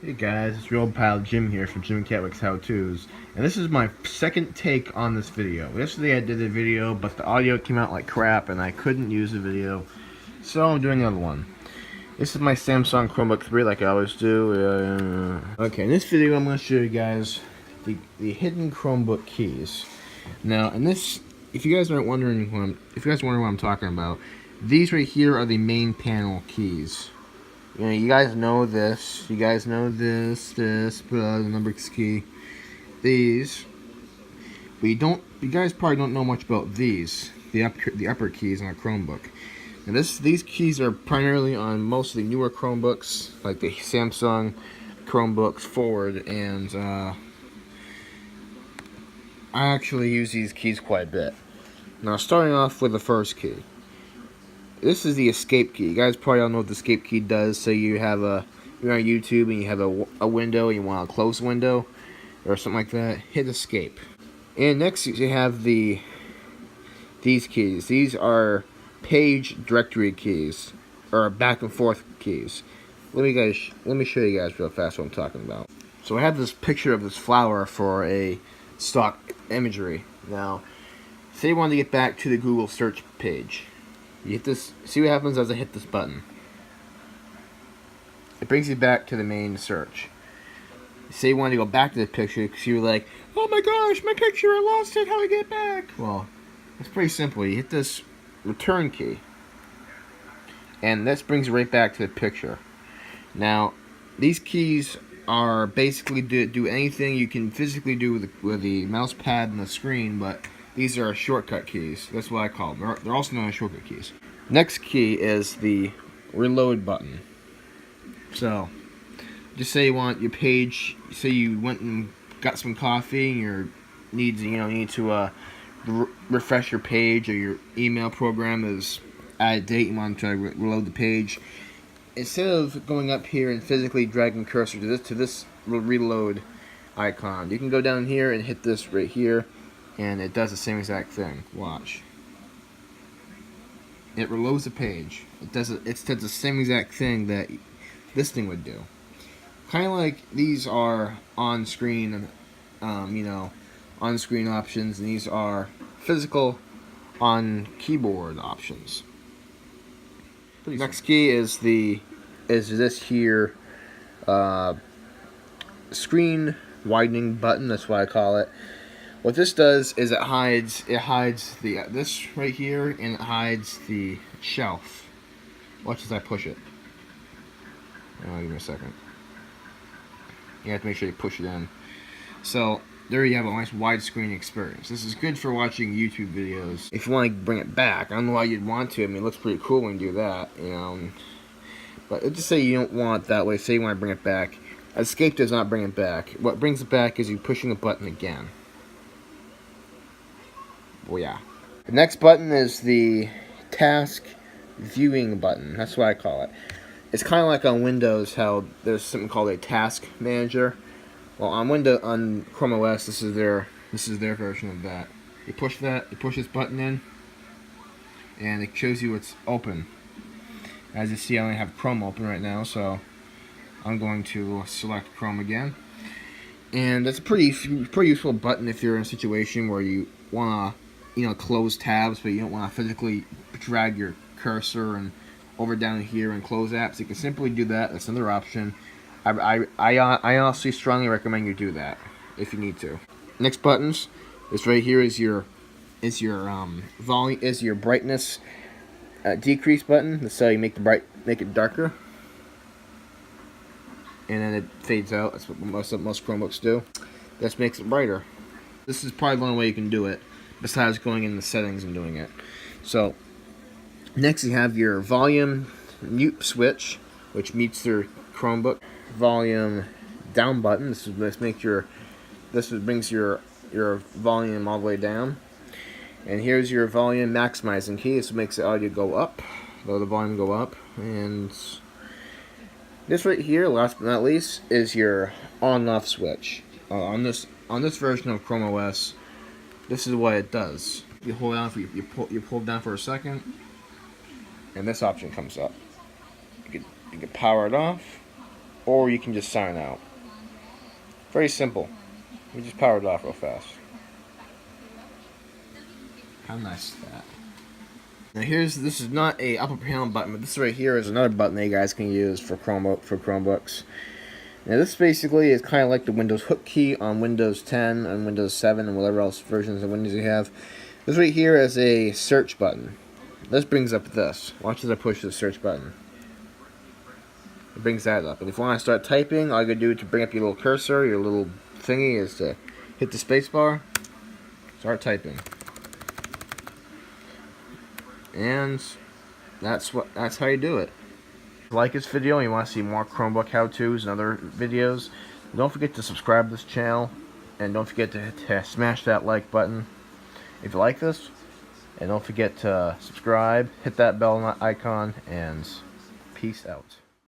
Hey guys, it's your old pal Jim here from Jim Catwick's How To's, and this is my second take on this video. Yesterday I did a video, but the audio came out like crap and I couldn't use the video, so I'm doing another one. This is my Samsung Chromebook 3 like I always do. Okay, in this video I'm going to show you guys the hidden Chromebook keys. Now, in this, if you guys aren't wondering what I'm talking about, these right here are the main panel keys. You know, you guys know this. You guys know this, the number key, these. But you don't. You guys probably don't know much about these, the upper keys on a Chromebook. And these keys are primarily on most of the newer Chromebooks, like the Samsung Chromebooks Forward, and I actually use these keys quite a bit. Now, starting off with the first key. This is the escape key. You guys probably all know what the escape key does. So you're on YouTube and you have a window and you want a close window or something like that. Hit escape. And next you have these keys. These are page directory keys or back and forth keys. Let me show you guys real fast what I'm talking about. So I have this picture of this flower for a stock imagery. Now, say you want to get back to the Google search page. You hit this, see what happens as I hit this button. It brings you back to the main search. Say you want to go back to the picture because you're like, oh my gosh, my picture, I lost it, how do I get back? Well, it's pretty simple. You hit this return key. And this brings you right back to the picture. Now, these keys are basically do anything you can physically do with the mouse pad and the screen, but these are shortcut keys. That's what I call them. They're also known as shortcut keys. Next key is the reload button. So, just say you want your page. Say you went and got some coffee, and you need to refresh your page, or your email program is out of date. You want to reload the page. Instead of going up here and physically dragging cursor to this reload icon, you can go down here and hit this right here. And it does the same exact thing. Watch. It reloads the page. It does the same exact thing that this thing would do. Kind of like these are on-screen, on-screen options, and these are physical on-keyboard options. Next key is this here screen widening button. That's what I call it. What this does is it hides this right here, and it hides the shelf. Watch as I push it. Give me a second. You have to make sure you push it in. So there you have a nice widescreen experience. This is good for watching YouTube videos. If you want to bring it back, I don't know why you'd want to. I mean, it looks pretty cool when you do that, you know. But let's just say you don't want it that way. Say you want to bring it back. Escape does not bring it back. What brings it back is you pushing the button again. Well, yeah. The next button is the task viewing button. That's what I call it. It's kind of like on Windows how there's something called a task manager. Well, on Chrome OS, this is their version of that. You push this button in, and it shows you it's open. As you see, I only have Chrome open right now, so I'm going to select Chrome again. And that's a pretty useful button if you're in a situation where you wanna close tabs, but you don't want to physically drag your cursor and over down here and close apps. You can simply do that. That's another option. I honestly strongly recommend you do that if you need to. Next buttons, this right here is your volume, is your brightness decrease button. That's how you make it darker, and then it fades out. That's what most Chromebooks do. This makes it brighter. This is probably the only way you can do it, besides going in the settings and doing it. So, next you have your volume mute switch, which mutes your Chromebook. Volume down button. This brings your volume all the way down. And here's your volume maximizing key. This makes the audio go up, the volume go up. And this right here, last but not least, is your on-off switch. On this version of Chrome OS, this is what it does. You hold down you pull down for a second, and this option comes up. You can power it off, or you can just sign out. Very simple. We just power it off real fast. How nice is that? Now this is not a upper panel button, but this right here is another button that you guys can use for Chromebooks. Now this basically is kind of like the Windows hook key on Windows 10 and Windows 7 and whatever else versions of Windows you have. This right here is a search button. This brings up this. Watch as I push the search button. It brings that up. And if you want to start typing, all you gotta do to bring up your little cursor, your little thingy, is to hit the space bar, start typing. And that's how you do it. If you like this video and you want to see more Chromebook how-tos and other videos, don't forget to subscribe to this channel, and don't forget to smash that like button if you like this, and don't forget to subscribe, hit that bell icon, and peace out.